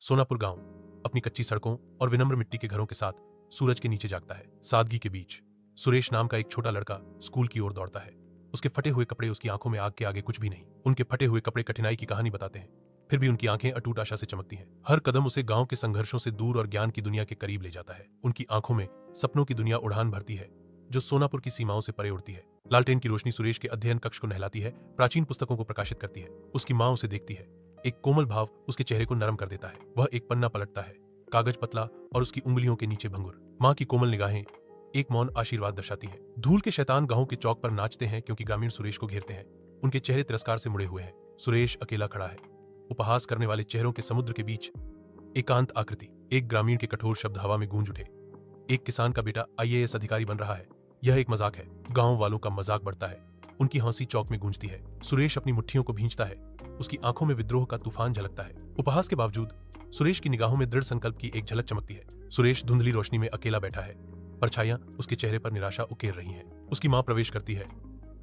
सोनापुर गांव अपनी कच्ची सड़कों और विनम्र मिट्टी के घरों के साथ सूरज के नीचे जागता है। सादगी के बीच सुरेश नाम का एक छोटा लड़का स्कूल की ओर दौड़ता है। उसके फटे हुए कपड़े उसकी आंखों में आग के आगे कुछ भी नहीं। उनके फटे हुए कपड़े कठिनाई की कहानी बताते हैं, फिर भी उनकी आंखें अटूट आशा से चमकती हैं। हर कदम उसे गांव के संघर्षों से दूर और ज्ञान की दुनिया के करीब ले जाता है। उनकी आंखों में सपनों की दुनिया उड़ान भरती है जो सोनापुर की सीमाओं से परे उड़ती है। लालटेन की रोशनी सुरेश के अध्ययन कक्ष को नहलाती है, प्राचीन पुस्तकों को प्रकाशित करती है। उसकी माँ उसे देखती है, एक कोमल भाव उसके चेहरे को नरम कर देता है। वह एक पन्ना पलटता है, कागज पतला और उसकी उंगलियों के नीचे भंगुर। माँ की कोमल निगाहें एक मौन आशीर्वाद दर्शाती हैं। धूल के शैतान गांव के चौक पर नाचते हैं क्योंकि ग्रामीण सुरेश को घेरते हैं। उनके चेहरे तिरस्कार से मुड़े हुए हैं। सुरेश अकेला खड़ा है, उपहास करने वाले चेहरों के समुद्र के बीच एकांत आकृति। एक ग्रामीण के कठोर शब्द हवा में गूंज उठे, एक किसान का बेटा आईएएस अधिकारी बन रहा है। यह एक मजाक है। गांव वालों का मजाक बढ़ता है। उनकी हंसी चौक में गूंजती है। सुरेश अपनी मुट्ठियों को भींचता है, उसकी आंखों में विद्रोह का तूफान झलकता है। उपहास के बावजूद सुरेश की निगाहों में दृढ़ संकल्प की एक झलक चमकती है। सुरेश धुंधली रोशनी में अकेला बैठा है, परछाइयां उसके चेहरे पर निराशा उकेर रही हैं। उसकी मां प्रवेश करती है,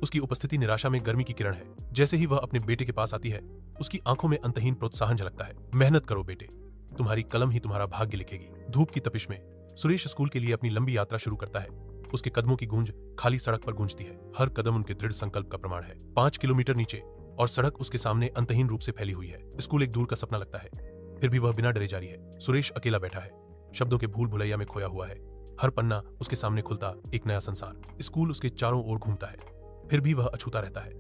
उसकी उपस्थिति निराशा में गर्मी की किरण है। जैसे ही वह अपने बेटे के पास आती है, उसकी आंखों में अंतहीन प्रोत्साहन झलकता है। मेहनत करो बेटे, तुम्हारी कलम ही तुम्हारा भाग्य लिखेगी। धूप की तपिश में सुरेश स्कूल के लिए अपनी लंबी यात्रा शुरू करता है। उसके कदमों की गूंज खाली सड़क पर गूंजती है। हर कदम उनके दृढ़ संकल्प का प्रमाण है। 5 किलोमीटर नीचे और सड़क उसके सामने अंतहीन रूप से फैली हुई है। स्कूल एक दूर का सपना लगता है, फिर भी वह बिना डरे जारी है। सुरेश अकेला बैठा है, शब्दों के भूल भुलैया में खोया हुआ है। हर पन्ना उसके सामने खुलता एक नया संसार। स्कूल उसके चारों ओर घूमता है, फिर भी वह अछूता रहता है।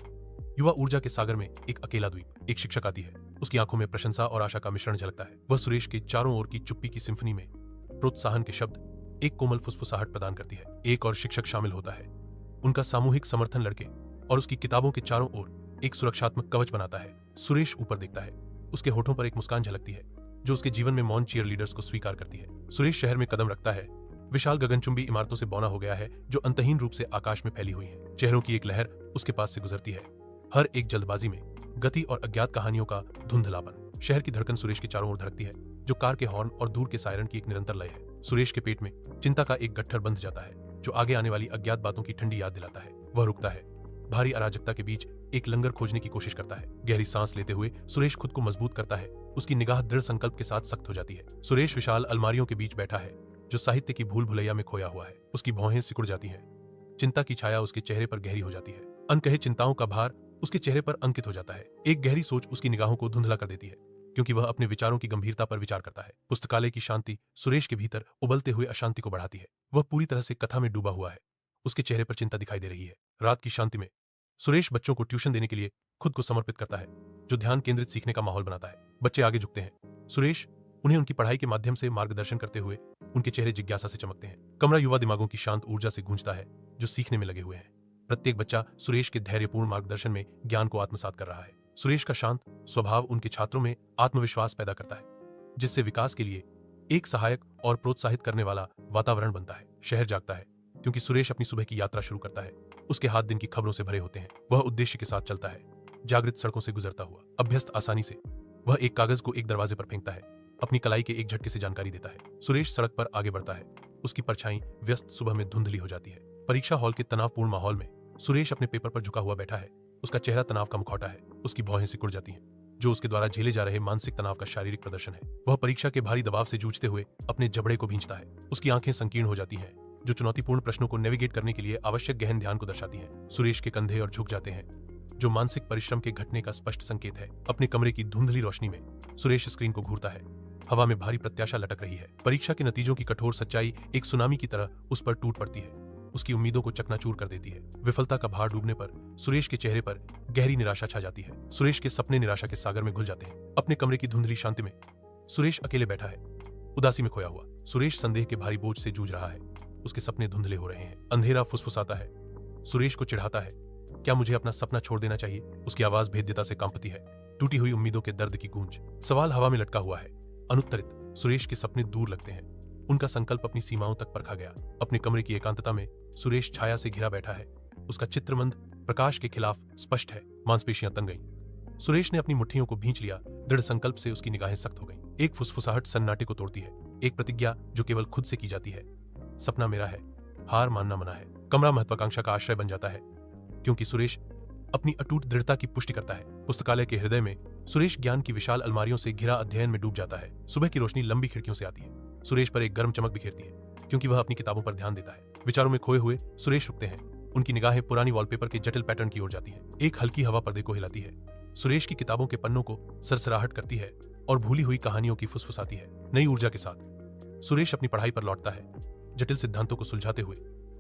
युवा ऊर्जा के सागर में एक अकेला द्वीप। एक शिक्षक आती है, उसकी आंखों में प्रशंसा और आशा का मिश्रण झलकता है। वह सुरेश के चारों ओर की चुप्पी की सिम्फनी में प्रोत्साहन के शब्द, एक कोमल फुसफुसाहट प्रदान करती है। एक और शिक्षक शामिल होता है। उनका सामूहिक समर्थन लड़के और उसकी किताबों के चारों ओर एक सुरक्षात्मक कवच बनाता है। सुरेश ऊपर देखता है, उसके होठों पर एक मुस्कान झलकती है जो उसके जीवन में मौन चीयर लीडर्स को स्वीकार करती है। सुरेश शहर में कदम रखता है। विशाल गगनचुंबी इमारतों से बौना हो गया है जो अंतहीन रूप से आकाश में फैली हुई है। चेहरों की एक लहर उसके पास से गुजरती है, हर एक जल्दबाजी में गति और अज्ञात कहानियों का धुंधलापन। शहर की धड़कन सुरेश के चारों ओर धड़कती है जो कार के हॉर्न और दूर के सायरन की एक निरंतर लय है। सुरेश के पेट में चिंता का एक गट्ठर बंध जाता है जो आगे आने वाली अज्ञात बातों की ठंडी याद दिलाता है। वह रुकता है, भारी अराजकता के बीच एक लंगर खोजने की कोशिश करता है। गहरी सांस लेते हुए सुरेश खुद को मजबूत करता है। उसकी निगाह दृढ़ संकल्प के साथ सख्त हो जाती है। सुरेश विशाल अलमारियों के बीच बैठा है जो साहित्य की भूल भुलैया में खोया हुआ है। उसकी भौहें सिकुड़ जाती हैं, चिंता की छाया उसके चेहरे पर गहरी हो जाती है। अनकहे चिंताओं का भार उसके चेहरे पर अंकित हो जाता है। एक गहरी सोच उसकी निगाहों को धुंधला कर देती है क्योंकि वह अपने विचारों की गंभीरता पर विचार करता है। पुस्तकालय की शांति सुरेश के भीतर उबलते हुए अशांति को बढ़ाती है। वह पूरी तरह से कथा में डूबा हुआ है, उसके चेहरे पर चिंता दिखाई दे रही है। रात की शांति में सुरेश बच्चों को ट्यूशन देने के लिए खुद को समर्पित करता है जो ध्यान केंद्रित सीखने का माहौल बनाता है। बच्चे आगे झुकते हैं, सुरेश उन्हें उनकी पढ़ाई के माध्यम से मार्गदर्शन करते हुए उनके चेहरे जिज्ञासा से चमकते हैं। कमरा युवा दिमागों की शांत ऊर्जा से गूंजता है जो सीखने में लगे हुए हैं। प्रत्येक बच्चा सुरेश के धैर्यपूर्ण मार्गदर्शन में ज्ञान को आत्मसात कर रहा है। सुरेश का शांत स्वभाव उनके छात्रों में आत्मविश्वास पैदा करता है जिससे विकास के लिए एक सहायक और प्रोत्साहित करने वाला वातावरण बनता है। शहर जागता है क्योंकि सुरेश अपनी सुबह की यात्रा शुरू करता है। उसके हाथ दिन की खबरों से भरे होते हैं। वह उद्देश्य के साथ चलता है, जागृत सड़कों से गुजरता हुआ। अभ्यस्त आसानी से वह एक कागज को एक दरवाजे पर फेंकता है, अपनी कलाई के एक झटके से जानकारी देता है। सुरेश सड़क पर आगे बढ़ता है, उसकी परछाई व्यस्त सुबह में धुंधली हो जाती है। परीक्षा हॉल के तनावपूर्ण माहौल में सुरेश अपने पेपर पर झुका हुआ बैठा है। उसका चेहरा तनाव का मुखौटा है, उसकी भौहें सिकुड़ जाती हैं जो उसके द्वारा झेले जा रहे मानसिक तनाव का शारीरिक प्रदर्शन है। वह परीक्षा के भारी दबाव से जूझते हुए अपने जबड़े को भींचता है। उसकी आंखें संकीर्ण हो जाती हैं जो चुनौतीपूर्ण प्रश्नों को नेविगेट करने के लिए आवश्यक गहन ध्यान को दर्शाती हैं। सुरेश के कंधे और झुक जाते हैं जो मानसिक परिश्रम के घटने का स्पष्ट संकेत है। अपने कमरे की धुंधली रोशनी में सुरेश स्क्रीन को घूरता है। हवा में भारी प्रत्याशा लटक रही है। परीक्षा के नतीजों की कठोर सच्चाई एक सुनामी की तरह उस पर टूट पड़ती है, उसकी उम्मीदों को चकनाचूर कर देती है। विफलता का भार डूबने पर सुरेश के चेहरे पर गहरी निराशा छा जाती है। सुरेश के सपने निराशा के सागर में घुल जाते हैं। अपने कमरे की धुंधली शांति में सुरेश अकेले बैठा है, उदासी में खोया हुआ। सुरेश संदेह के भारी बोझ से जूझ रहा है, उसके सपने धुंधले हो रहे हैं। अंधेरा फुसफुसाता है, सुरेश को चिढ़ाता है, क्या मुझे अपना सपना छोड़ देना चाहिए? उसकी आवाज भेद्यता से कांपती है, टूटी हुई उम्मीदों के दर्द की गूंज। सवाल हवा में लटका हुआ है, अनुत्तरित। सुरेश के सपने दूर लगते हैं, उनका संकल्प अपनी सीमाओं तक परखा गया। अपने कमरे की एकांतता में सुरेश छाया से घिरा बैठा है। उसका चित्रमंद प्रकाश के खिलाफ स्पष्ट है, मांसपेशियां तन गईं। सुरेश ने अपनी मुट्ठियों को भींच लिया, दृढ़ संकल्प से उसकी निगाहें सख्त हो गईं। एक फुसफुसाहट सन्नाटे को तोड़ती है, एक प्रतिज्ञा जो केवल खुद से की जाती है, सपना मेरा है, हार मानना मना है। कमरा महत्वाकांक्षा का आश्रय बन जाता है क्योंकि सुरेश अपनी अटूट दृढ़ता की पुष्टि करता है। पुस्तकालय के हृदय में सुरेश ज्ञान की विशाल अलमारियों से घिरा अध्ययन में डूब जाता है। सुबह की रोशनी लंबी खिड़कियों से आती है। सुरेश पर एक गर्म चमक बिखेरती है, क्योंकि वह अपनी किताबों पर ध्यान देता है। विचारों में खोए हुए सुरेश रुकते हैं। उनकी निगाहें पुरानी वॉलपेपर के जटिल पैटर्न की ओर जाती है। एक हल्की हवा पर्दे को हिलाती है। सुरेश की किताबों के पन्नों को सरसराहट करती है और भूली हुई कहानियों की फुसफुसाती है। नई ऊर्जा के साथ सुरेश अपनी पढ़ाई पर लौटता है। जटिल सिद्धांतों को सुलझाते हुए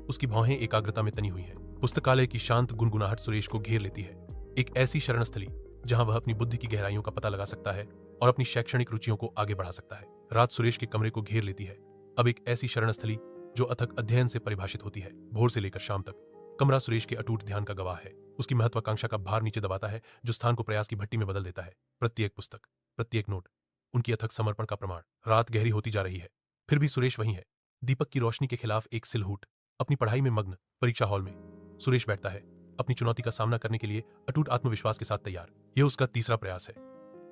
उसकी भौहें एकाग्रता में तनी हुई हैं। पुस्तकालय की शांत गुनगुनाहट सुरेश को घेर लेती है। एक ऐसी शरणस्थली जहां वह अपनी बुद्धि की गहराइयों का पता लगा सकता है और अपनी शैक्षणिक रुचियों को आगे बढ़ा सकता है। रात सुरेश के कमरे को घेर लेती है। अब एक ऐसी शरणस्थली जो अथक अध्ययन से परिभाषित होती है। भोर से लेकर शाम तक कमरा सुरेश के अटूट ध्यान का गवाह है। उसकी महत्वाकांक्षा का भार नीचे दबाता है, जो स्थान को प्रयास की भट्टी में बदल देता है। प्रत्येक पुस्तक, प्रत्येक नोट, उनकी अथक समर्पण का प्रमाण। रात गहरी होती जा रही है, फिर भी सुरेश वहीं है। दीपक की रोशनी के खिलाफ एक सिलहूट। अपनी पढ़ाई में मग्न परीक्षा हॉल में सुरेश बैठता है, अपनी चुनौती का सामना करने के लिए अटूट आत्मविश्वास के साथ तैयार। यह उसका तीसरा प्रयास है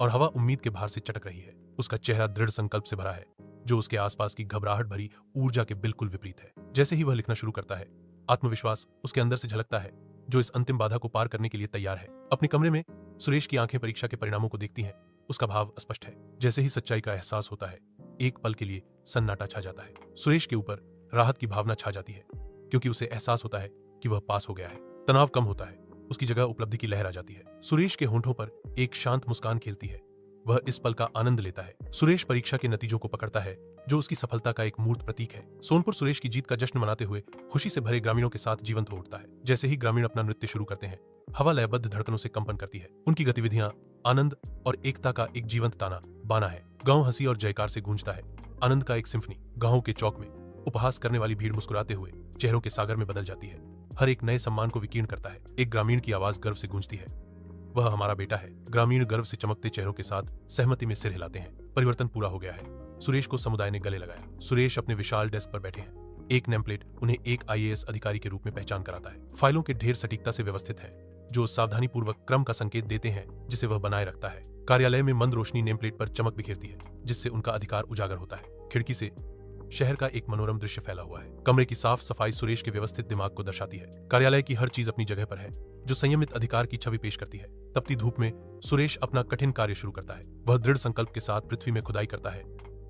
और हवा उम्मीद के भार से चटक रही है। उसका चेहरा दृढ़ संकल्प से भरा है, जो उसके आसपास की घबराहट भरी ऊर्जा के बिल्कुल विपरीत है। जैसे ही वह लिखना शुरू करता है, आत्मविश्वास उसके अंदर से झलकता है, जो इस अंतिम बाधा को पार करने के लिए तैयार है। अपने कमरे में सुरेश की आंखें परीक्षा के परिणामों को देखती हैं। उसका भाव स्पष्ट है। जैसे ही सच्चाई का एहसास होता है, एक पल के लिए सन्नाटा छा जाता है। सुरेश के ऊपर राहत की भावना छा जाती है, क्योंकि उसे एहसास होता है कि वह पास हो गया है। तनाव कम होता है, उसकी जगह उपलब्धि की लहर आ जाती है। सुरेश के होंठों पर एक शांत मुस्कान खेलती है। वह इस पल का आनंद लेता है। सुरेश परीक्षा के नतीजों को पकड़ता है, जो उसकी सफलता का एक मूर्त प्रतीक है। सोनपुर सुरेश की जीत का जश्न मनाते हुए खुशी से भरे ग्रामीणों के साथ जीवंत हो उठता है। जैसे ही ग्रामीण अपना नृत्य शुरू करते हैं, हवा लयबद्ध धड़कनों से कंपन करती है। उनकी गतिविधियां आनंद और एकता का एक जीवंत ताना बाना है। गांव हंसी और जयकार से गूंजता है। आनंद का एक सिम्फनी। गांव के चौक में उपहास करने वाली भीड़ मुस्कुराते हुए चेहरों के सागर में बदल जाती है। हर एक नए सम्मान को विकीर्ण करता है। एक ग्रामीण की आवाज गर्व से गूंजती है, वह हमारा बेटा है। ग्रामीण गर्व से चमकते चेहरों के साथ सहमति में सिर हिलाते हैं। परिवर्तन पूरा हो गया है। सुरेश को समुदाय ने गले लगाया। सुरेश अपने विशाल डेस्क पर बैठे हैं। एक नेमप्लेट उन्हें एक IAS अधिकारी के रूप में पहचान कराता है। फाइलों के ढेर सटीकता से व्यवस्थित है, जो सावधानी पूर्वक क्रम का संकेत देते हैं जिसे वह बनाए रखता है। कार्यालय में मंद रोशनी नेमप्लेट पर चमक बिखेरती है, जिससे उनका अधिकार उजागर होता है। खिड़की से शहर का एक मनोरम दृश्य फैला हुआ है। कमरे की साफ सफाई सुरेश के व्यवस्थित दिमाग को दर्शाती है। कार्यालय की हर चीज अपनी जगह पर है, जो संयमित अधिकार की छवि पेश करती है। तपती धूप में सुरेश अपना कठिन कार्य शुरू करता है। वह दृढ़ संकल्प के साथ पृथ्वी में खुदाई करता है।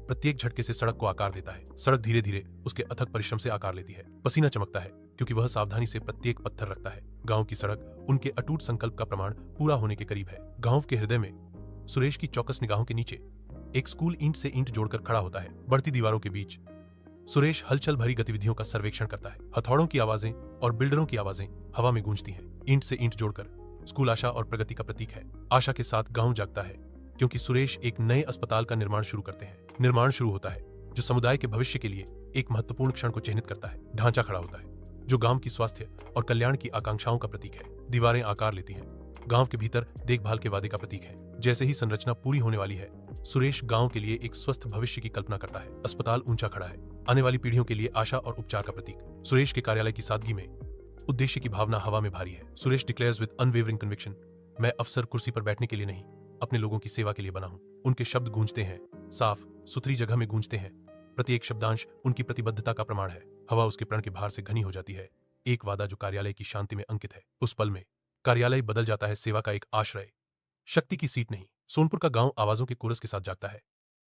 प्रत्येक झटके से सड़क को आकार देता है। सड़क धीरे धीरे उसके अथक परिश्रम से आकार लेती है। पसीना चमकता है, क्योंकि वह सावधानी से प्रत्येक पत्थर रखता है। गांव की सड़क उनके अटूट संकल्प का प्रमाण पूरा होने के करीब है। गांव के हृदय में सुरेश की चौकस निगाहों के नीचे एक स्कूल ईंट से ईंट जोड़कर खड़ा होता है। बढ़ती दीवारों के बीच सुरेश हलचल भरी गतिविधियों का सर्वेक्षण करता है। हथौड़ों की आवाजें और बिल्डरों की आवाजें हवा में गूंजती हैं। ईंट से ईंट जोड़कर स्कूल आशा और प्रगति का प्रतीक है। आशा के साथ गांव जागता है, क्योंकि सुरेश एक नए अस्पताल का निर्माण शुरू करते हैं। निर्माण शुरू होता है, जो समुदाय के भविष्य के लिए एक महत्वपूर्ण क्षण को चिन्हित करता है। ढांचा खड़ा होता है, जो गांव की स्वास्थ्य और कल्याण की आकांक्षाओं का प्रतीक है। दीवारें आकार लेती हैं, गांव के भीतर देखभाल के वादे का प्रतीक है। जैसे ही संरचना पूरी होने वाली है, सुरेश गांव के लिए एक स्वस्थ भविष्य की कल्पना करता है। अस्पताल ऊंचा खड़ा है, आने वाली पीढ़ियों के लिए आशा और उपचार का प्रतीक। सुरेश के कार्यालय की सादगी में उद्देश्य की भावना हवा में भारी है। Suresh declares with unwavering conviction, मैं अफसर कुर्सी पर बैठने के लिए नहीं, अपने लोगों की सेवा के लिए बना हूं। उनके शब्द गूंजते हैं, साफ सुथरी जगह में गूंजते हैं। प्रत्येक शब्दांश उनकी प्रतिबद्धता का प्रमाण है। हवा उसके प्रण के भार से घनी हो जाती है। एक वादा जो कार्यालय की शांति में अंकित है। उस पल में कार्यालय बदल जाता है सेवा का एक आश्रय, शक्ति की सीट नहीं। सोनपुर का गांव आवाजों के कोरस के साथ जागता है।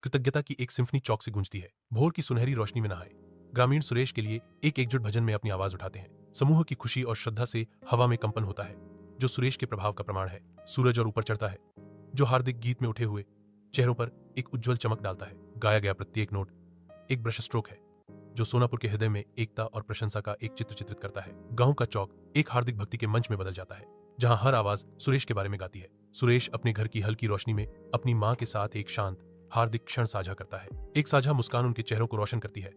कृतज्ञता की एक सिम्फनी चौक से गूंजती है। भोर की सुनहरी रोशनी में नहाए ग्रामीण सुरेश के लिए एक एकजुट भजन में अपनी आवाज उठाते हैं। समूह की खुशी और श्रद्धा से हवा में कंपन होता है, जो सुरेश के प्रभाव का प्रमाण है। सूरज और ऊपर चढ़ता है, जो हार्दिक गीत में उठे हुए चेहरों पर एक उज्जवल चमक डालता है। गाया गया प्रत्येक नोट एक ब्रश स्ट्रोक है, जो सोनापुर के हृदय में एकता और प्रशंसा का एक चित्र चित्रित करता है। गांव का चौक एक हार्दिक भक्ति के मंच में बदल जाता है, जहां हर आवाज सुरेश के बारे में गाती है। सुरेश अपने घर की हल्की रोशनी में अपनी मां के साथ एक शांत हार्दिक क्षण साझा करता है। एक साझा मुस्कान उनके चेहरों को रोशन करती है,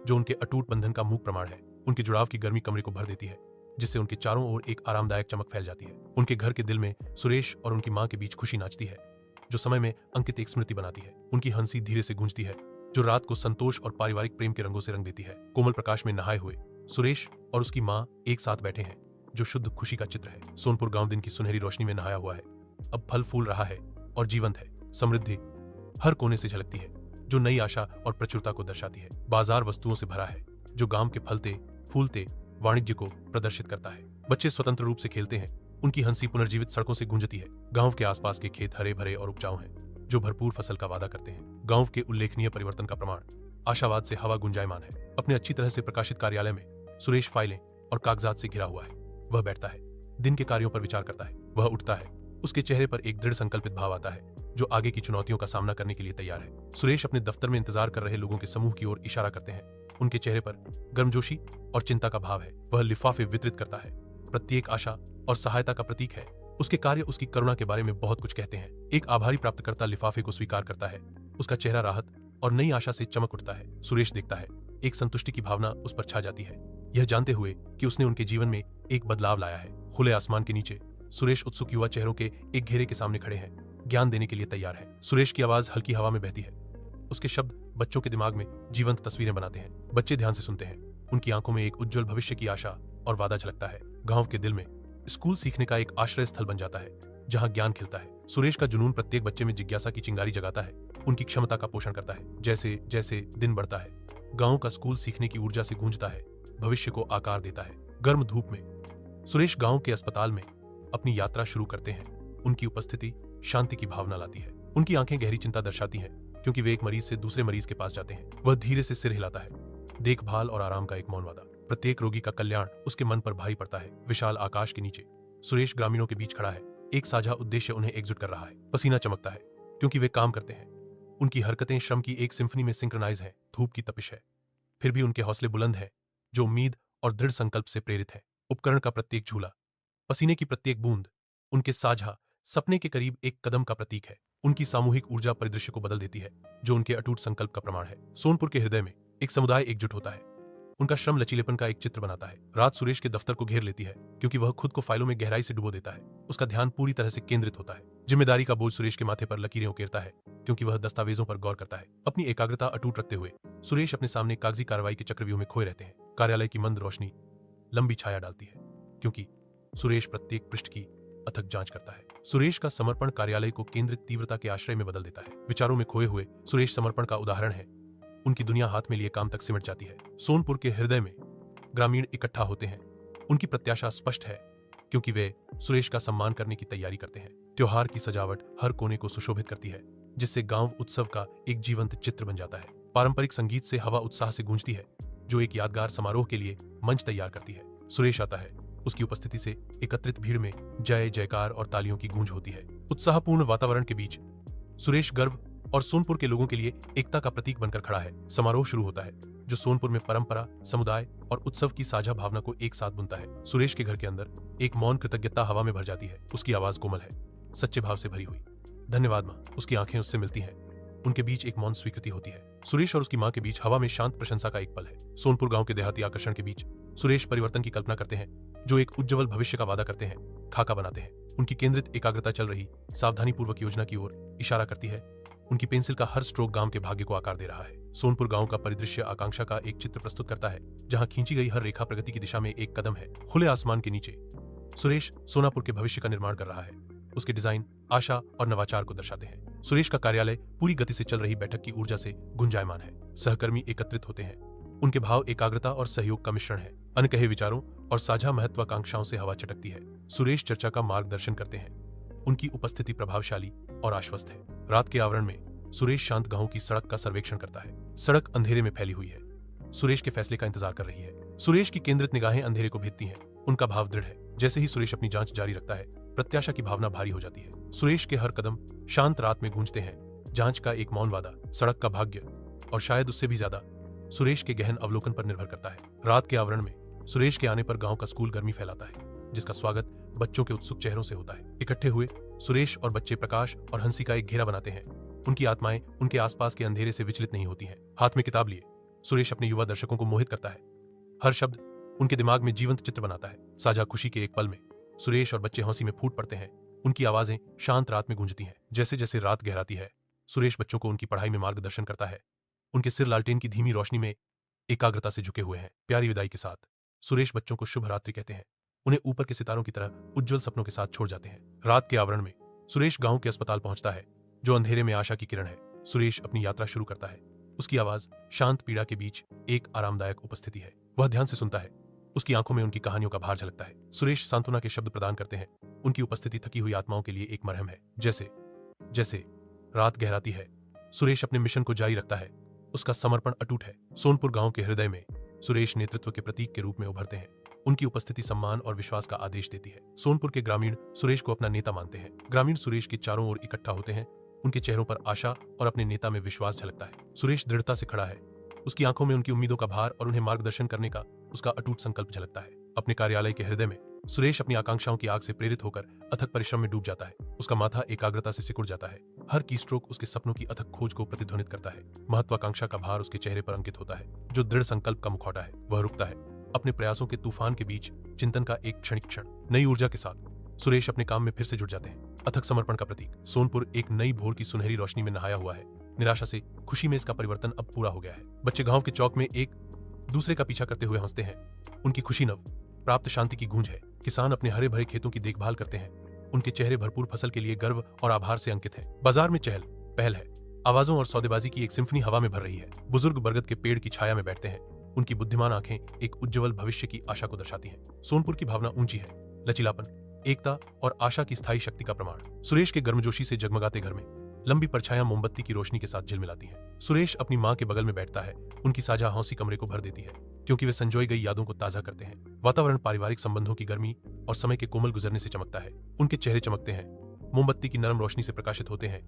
जो उनके अटूट बंधन का मूक प्रमाण है। उनके जुड़ाव की गर्मी कमरे को भर देती है, जिससे उनके चारों ओर एक आरामदायक चमक फैल जाती है। उनके घर के दिल में सुरेश और उनकी मां के बीच खुशी नाचती है, जो समय में अंकित एक स्मृति बनाती है। उनकी हंसी धीरे से गूंजती है, जो रात को संतोष और पारिवारिक प्रेम के रंगों से रंग देती है। कोमल प्रकाश में नहाए हुए सुरेश और उसकी मां एक साथ बैठे हैं, जो शुद्ध खुशी का चित्र है। सोनपुर गांव दिन की सुनहरी रोशनी में नहाया हुआ है, अब फल फूल रहा है और जीवंत है। समृद्धि हर कोने से झलकती है, जो नई आशा और प्रचुरता को दर्शाती है। बाजार वस्तुओं से भरा है, जो गांव के फलते फूलते वाणिज्य को प्रदर्शित करता है। बच्चे स्वतंत्र रूप से खेलते हैं, उनकी हंसी पुनर्जीवित सड़कों से गूंजती है। गांव के आसपास के खेत हरे भरे और उपजाऊ हैं, जो भरपूर फसल का वादा करते हैं। गांव के उल्लेखनीय परिवर्तन का प्रमाण आशावाद से हवा गुंजायमान है। अपने अच्छी तरह से प्रकाशित कार्यालय में सुरेश फाइलें और कागजात से घिरा हुआ है। वह बैठता है, दिन के कार्यों पर विचार करता है। वह उठता है, उसके चेहरे पर एक दृढ़ संकल्पित भाव आता है, जो आगे की चुनौतियों का सामना करने के लिए तैयार है। सुरेश अपने दफ्तर में इंतजार कर रहे लोगों के समूह की ओर इशारा करते हैं। उनके चेहरे पर गर्मजोशी और चिंता का भाव है। वह लिफाफे वितरित करता है, प्रत्येक आशा और सहायता का प्रतीक है। उसके कार्य उसकी करुणा के बारे में बहुत कुछ कहते हैं। एक आभारी प्राप्तकर्ता लिफाफे को स्वीकार करता है। उसका चेहरा राहत और नई आशा से चमक उठता है। सुरेश देखता है, एक संतुष्टि की भावना उस पर छा जाती है, यह जानते हुए कि उसने उनके जीवन में एक बदलाव लाया है। खुले आसमान के नीचे सुरेश उत्सुक युवा चेहरों के एक घेरे के सामने खड़े हैं, ज्ञान देने के लिए तैयार है। सुरेश की आवाज हल्की हवा में बहती है। उसके शब्द बच्चों के दिमाग में जीवंत तस्वीरें बनाते हैं। बच्चे ध्यान से सुनते हैं। उनकी आंखों में एक उज्जवल भविष्य की आशा और वादा झलकता है। गांव के दिल में स्कूल सीखने का एक आश्रय स्थल बन जाता है, जहां ज्ञान खिलता है। सुरेश का जुनून प्रत्येक बच्चे में जिज्ञासा की चिंगारी जगाता है, उनकी क्षमता का पोषण करता है। जैसे जैसे दिन बढ़ता है, गांव का स्कूल सीखने की ऊर्जा से गूंजता है, भविष्य को आकार देता है। गर्म धूप में सुरेश गांव के अस्पताल में अपनी यात्रा शुरू करते हैं। उनकी उपस्थिति शांति की भावना लाती है। उनकी आंखें गहरी चिंता दर्शाती हैं, क्योंकि वे एक मरीज से दूसरे मरीज के पास जाते हैं। वह धीरे से सिर हिलाता है, देखभाल और आराम का एक मौन वादा। प्रत्येक रोगी का कल्याण उसके मन पर भारी पड़ता है। विशाल आकाश के नीचे सुरेश ग्रामीणों के बीच खड़ा है। एक साझा उद्देश्य उन्हें एकजुट कर रहा है। पसीना चमकता है, क्योंकि वे काम करते हैं। उनकी हरकतें श्रम की एक सिम्फनी में सिंक्रोनाइज हैं। धूप की तपिश है, फिर भी उनके हौसले बुलंद हैं, जो उम्मीद और दृढ़ संकल्प से प्रेरित है। उपकरण का प्रत्येक झूला, पसीने की प्रत्येक बूंद उनके साझा सपने के करीब एक कदम का प्रतीक है। उनकी सामूहिक ऊर्जा परिदृश्य को बदल देती है, जो उनके अटूट संकल्प का प्रमाण है। सोनपुर के हृदय में एक समुदाय एकजुट होता है। उनका श्रम लचीलेपन का एक चित्र बनाता है। रात सुरेश के दफ्तर को घेर लेती है, क्योंकि वह खुद को फाइलों में गहराई से डुबो देता है। उसका ध्यान पूरी तरह से केंद्रित होता है। जिम्मेदारी का बोझ सुरेश के माथे पर लकीरें उकेरता है, क्योंकि वह दस्तावेजों पर गौर करता है। अपनी एकाग्रता अटूट रखते हुए सुरेश अपने सामने कागजी कार्रवाई के चक्रव्यूह में खोए रहते हैं। कार्यालय की मंद रोशनी लंबी छाया डालती है, क्योंकि सुरेश प्रत्येक पृष्ठ की अथक जांच करता है। सुरेश का समर्पण कार्यालय को केंद्रित तीव्रता के आश्रय में बदल देता है। विचारों में खोए हुए सुरेश समर्पण का उदाहरण है। उनकी दुनिया हाथ में लिए काम तक सिमट जाती है। सोनपुर के हृदय में ग्रामीण इकट्ठा होते हैं। उनकी प्रत्याशा स्पष्ट है, क्योंकि वे सुरेश का सम्मान करने की तैयारी करते हैं। त्योहार की सजावट हर कोने को सुशोभित करती है, जिससे गांव उत्सव का एक जीवंत चित्र बन जाता है। पारंपरिक संगीत से हवा उत्साह से गूंजती है, जो एक यादगार समारोह के लिए मंच तैयार करती है। सुरेश आता है। उसकी उपस्थिति से एकत्रित भीड़ में जय जयकार और तालियों की गूंज होती है। उत्साहपूर्ण वातावरण के बीच सुरेश गर्व और सोनपुर के लोगों के लिए एकता का प्रतीक बनकर खड़ा है। समारोह शुरू होता है, जो सोनपुर में परंपरा, समुदाय और उत्सव की साझा भावना को एक साथ बुनता है। सुरेश के घर के अंदर एक मौन कृतज्ञता हवा में भर जाती है। उसकी आवाज कोमल है, सच्चे भाव से भरी हुई। धन्यवाद माँ। उसकी आंखें उससे मिलती हैं। उनके बीच एक मौन स्वीकृति होती है। सुरेश और उसकी माँ के बीच हवा में शांत प्रशंसा का एक पल है। सोनपुर गांव के देहाती आकर्षण के बीच सुरेश परिवर्तन की कल्पना करते हैं, जो एक उज्जवल भविष्य का वादा करते हैं। खाका बनाते हैं। उनकी केंद्रित एकाग्रता चल रही सावधानी पूर्वक योजना की ओर इशारा करती है। उनकी पेंसिल का हर स्ट्रोक गांव के भाग्य को आकार दे रहा है। सोनपुर गांव का परिदृश्य आकांक्षा का एक चित्र प्रस्तुत करता है, जहां खींची गई हर रेखा प्रगति की दिशा में एक कदम है। खुले आसमान के नीचे सुरेश सोनापुर के भविष्य का निर्माण कर रहा है। उसके डिजाइन आशा और नवाचार को दर्शाते हैं। सुरेश का कार्यालय पूरी गति से चल रही बैठक की ऊर्जा से गुंजायमान है। सहकर्मी एकत्रित होते हैं। उनके भाव एकाग्रता और सहयोग का मिश्रण है। अनकहे विचारों और साझा महत्वाकांक्षाओं से हवा चटकती है। सुरेश चर्चा का मार्गदर्शन करते हैं। उनकी उपस्थिति प्रभावशाली और आश्वस्त है। रात के आवरण में सुरेश शांत गांव की सड़क का सर्वेक्षण करता है। सड़क अंधेरे में फैली हुई है, सुरेश के फैसले का इंतजार कर रही है। सुरेश की केंद्रित निगाहें अंधेरे को भेदती हैं। उनका भाव दृढ़ है। जैसे ही सुरेश अपनी जांच जारी रखता है, प्रत्याशा की भावना भारी हो जाती है। सुरेश के हर कदम शांत रात में गूंजते हैं। जांच का एक मौन वादा, सड़क का भाग्य और शायद उससे भी ज्यादा सुरेश के गहन अवलोकन पर निर्भर करता है। रात के आवरण में सुरेश के आने पर गांव का स्कूल गर्मी फैलाता है, जिसका स्वागत बच्चों के उत्सुक चेहरों से होता है। इकट्ठे हुए सुरेश और बच्चे प्रकाश और हंसी का एक घेरा बनाते हैं। उनकी आत्माएं उनके आसपास के अंधेरे से विचलित नहीं होती हैं। हाथ में किताब लिए सुरेश अपने युवा दर्शकों को मोहित करता है। हर शब्द उनके दिमाग में जीवंत चित्र बनाता है। साझा खुशी के एक पल में सुरेश और बच्चे हंसी में फूट पड़ते हैं। उनकी आवाजें शांत रात में गूंजती हैं। जैसे जैसे रात गहराती है, सुरेश बच्चों को उनकी पढ़ाई में मार्गदर्शन करता है। उनके सिर लालटेन की धीमी रोशनी में एकाग्रता से झुके हुए हैं। प्यारी विदाई के साथ सुरेश बच्चों को शुभ रात्रि कहते हैं। उन्हें ऊपर के सितारों की तरह उज्जवल सपनों के साथ छोड़ जाते हैं। रात के आवरण में सुरेश गांव के अस्पताल पहुंचता है, जो अंधेरे में आशा की किरण है। सुरेश अपनी यात्रा शुरू करता है। उसकी आवाज शांत पीड़ा के बीच एक आरामदायक उपस्थिति है। वह ध्यान से सुनता है, उसकी आंखों में उनकी कहानियों का भार झलकता है। सुरेश सांत्वना के शब्द प्रदान करते हैं। उनकी उपस्थिति थकी हुई आत्माओं के लिए एक मरहम है। जैसे जैसे रात गहराती है, सुरेश अपने मिशन को जारी रखता है। उसका समर्पण अटूट है। सोनपुर गांव के हृदय में सुरेश नेतृत्व के प्रतीक के रूप में उभरते हैं। उनकी उपस्थिति सम्मान और विश्वास का आदेश देती है। सोनपुर के ग्रामीण सुरेश को अपना नेता मानते हैं। ग्रामीण सुरेश के चारों ओर इकट्ठा होते हैं। उनके चेहरों पर आशा और अपने नेता में विश्वास झलकता है। सुरेश दृढ़ता से खड़ा है। उसकी आंखों में उनकी उम्मीदों का भार और उन्हें मार्गदर्शन करने का उसका अटूट संकल्प झलकता है। अपने कार्यालय के हृदय में सुरेश अपनी आकांक्षाओं की आग से प्रेरित होकर अथक परिश्रम में डूब जाता है। उसका माथा एकाग्रता से सिकुड़ जाता है। हर की स्ट्रोक उसके सपनों की अथक खोज को प्रतिध्वनित करता है। महत्वाकांक्षा का भार उसके चेहरे पर अंकित होता है। जो दृढ़ संकल्प का मुखौटा है वह रुकता है। अपने प्रयासों के तूफान के बीच चिंतन का एक क्षणिक क्षण। नई ऊर्जा के साथ सुरेश अपने काम में फिर से जुट जाते हैं। अथक समर्पण का प्रतीक। सोनपुर एक नई भोर की सुनहरी रोशनी में नहाया हुआ है। निराशा से खुशी में इसका परिवर्तन अब पूरा हो गया है। बच्चे गांव के चौक में एक दूसरे का पीछा करते हुए हंसते हैं। उनकी खुशी नव प्राप्त शांति की गूंज है। किसान अपने हरे भरे खेतों की देखभाल करते हैं। उनके चेहरे भरपूर फसल के लिए गर्व और आभार से अंकित हैं। बाजार में चहल पहल है। आवाजों और सौदेबाजी की एक सिम्फनी हवा में भर रही है। बुजुर्ग बरगद के पेड़ की छाया में बैठते हैं। उनकी बुद्धिमान आंखें एक उज्जवल भविष्य की आशा को दर्शाती हैं। सोनपुर की भावना ऊंची है। लचीलापन, एकता और आशा की स्थायी शक्ति का प्रमाण। सुरेश के गर्मजोशी से जगमगाते घर में लंबी परछायां मोमबत्ती की रोशनी के साथ झिलमिलाती हैं। सुरेश अपनी मां के बगल में बैठता है। उनकी साझा हौसी कमरे को भर देती है, क्योंकि वे संजोई गई यादों को ताजा करते हैं। वातावरण पारिवारिक संबंधों की गर्मी और समय के कोमल गुजरने से चमकता है। उनके चेहरे चमकते हैं, मोमबत्ती की नरम रोशनी से प्रकाशित होते हैं,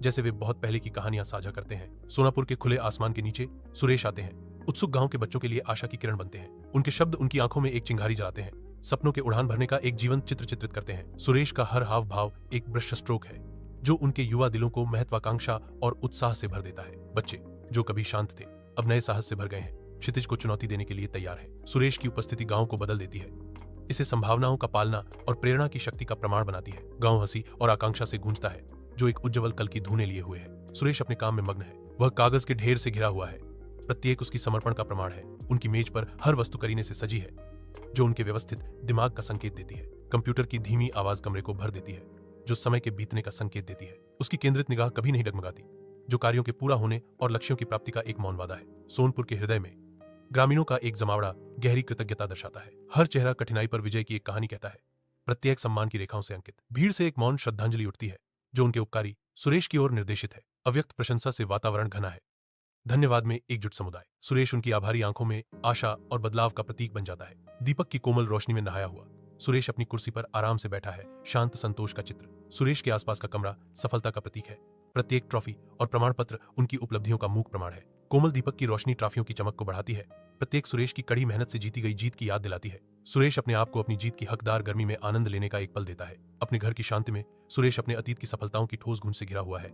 जैसे वे बहुत पहले की कहानियां साझा करते हैं। सोनापुर के खुले आसमान के नीचे सुरेश आते हैं। उत्सुक गांव के बच्चों के लिए आशा की किरण बनते हैं। उनके शब्द उनकी आंखों में एक चिंगारी जलाते हैं, सपनों के उड़ान भरने का एक जीवंत चित्र चित्रित करते हैं। सुरेश का हर हाव भाव एक ब्रश स्ट्रोक है, जो उनके युवा दिलों को महत्वाकांक्षा और उत्साह से भर देता है। बच्चे जो कभी शांत थे अब नए साहस से भर गए हैं, क्षितिज को चुनौती देने के लिए तैयार हैं। सुरेश की उपस्थिति गांव को बदल देती है। इसे संभावनाओं का पालना और प्रेरणा की शक्ति का प्रमाण बनाती है। गांव हंसी और आकांक्षा से गूंजता है, जो एक उज्जवल कल की धुनें लिए हुए है। सुरेश अपने काम में मग्न है। वह कागज के ढेर से घिरा हुआ है। प्रत्येक उसकी समर्पण का प्रमाण है। उनकी मेज पर हर वस्तु करीने से सजी है, जो उनके व्यवस्थित दिमाग का संकेत देती है। कंप्यूटर की धीमी आवाज कमरे को भर देती है, जो समय के बीतने का संकेत देती है। उसकी केंद्रित निगाह कभी नहीं डगमगाती, जो कार्यों के पूरा होने और लक्ष्यों की प्राप्ति का एक मौन वादा है। सोनपुर के हृदय में ग्रामीणों का एक जमावड़ा गहरी कृतज्ञता दर्शाता है। हर चेहरा कठिनाई पर विजय की एक कहानी कहता है, प्रत्येक सम्मान की रेखाओं से अंकित। भीड़ से एक मौन श्रद्धांजलि उठती है, जो उनके उपकारी सुरेश की ओर निर्देशित है। अव्यक्त प्रशंसा से वातावरण घना है। धन्यवाद में एकजुट समुदाय। सुरेश उनकी आभारी आंखों में आशा और बदलाव का प्रतीक बन जाता है। दीपक की कोमल रोशनी में नहाया हुआ सुरेश अपनी कुर्सी पर आराम से बैठा है, शांत संतोष का चित्र। सुरेश के आसपास का कमरा सफलता का प्रतीक है। प्रत्येक ट्रॉफी और प्रमाण पत्र उनकी उपलब्धियों का मूक प्रमाण है। कोमल दीपक की रोशनी ट्रॉफियों की चमक को बढ़ाती है। प्रत्येक सुरेश की कड़ी मेहनत से जीती गई जीत की याद दिलाती है। सुरेश अपने आप को अपनी जीत की हकदार गर्मी में आनंद लेने का एक पल देता है। अपने घर की शांति में सुरेश अपने अतीत की सफलताओं की ठोस घुन से घिरा हुआ है,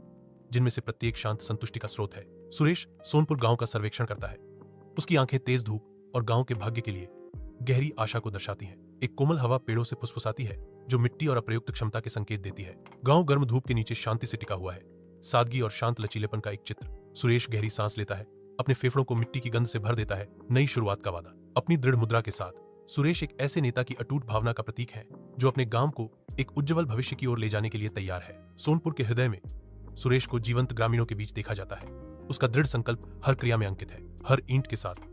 जिनमें से प्रत्येक शांत संतुष्टि का स्रोत है। सुरेश सोनपुर गांव का सर्वेक्षण करता है। उसकी आंखें तेज धूप और गांव के भाग्य के लिए गहरी आशा को दर्शाती हैं। एक कोमल हवा पेड़ों से फुसफुसाती है, जो मिट्टी और अप्रयुक्त क्षमता के संकेत देती है। गांव गर्म धूप के नीचे शांति से टिका हुआ है, सादगी और शांत लचीलेपन का एक चित्र। सुरेश गहरी सांस लेता है, अपने फेफड़ों को मिट्टी की गंध से भर देता है। नई शुरुआत का वादा। अपनी दृढ़ मुद्रा के साथ सुरेश एक ऐसे नेता की अटूट भावना का प्रतीक है, जो अपने गांव को एक उज्जवल भविष्य की ओर ले जाने के लिए तैयार है। सोनपुर के हृदय में सुरेश को जीवंत ग्रामीणों के बीच देखा जाता है। उसका दृढ़ संकल्प हर क्रिया में अंकित है। हर ईंट के साथ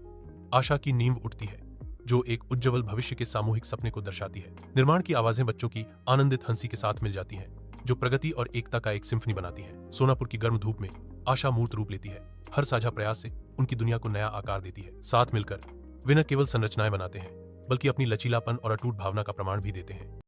आशा की नींव उठती है, जो एक उज्जवल भविष्य के सामूहिक सपने को दर्शाती है। निर्माण की आवाजें बच्चों की आनंदित हंसी के साथ मिल जाती हैं, जो प्रगति और एकता का एक सिम्फनी बनाती है। सोनापुर की गर्म धूप में आशा मूर्त रूप लेती है। हर साझा प्रयास से उनकी दुनिया को नया आकार देती है। साथ मिलकर वे न केवल संरचनाएं बनाते हैं, बल्कि अपनी लचीलापन और अटूट भावना का प्रमाण भी देते हैं।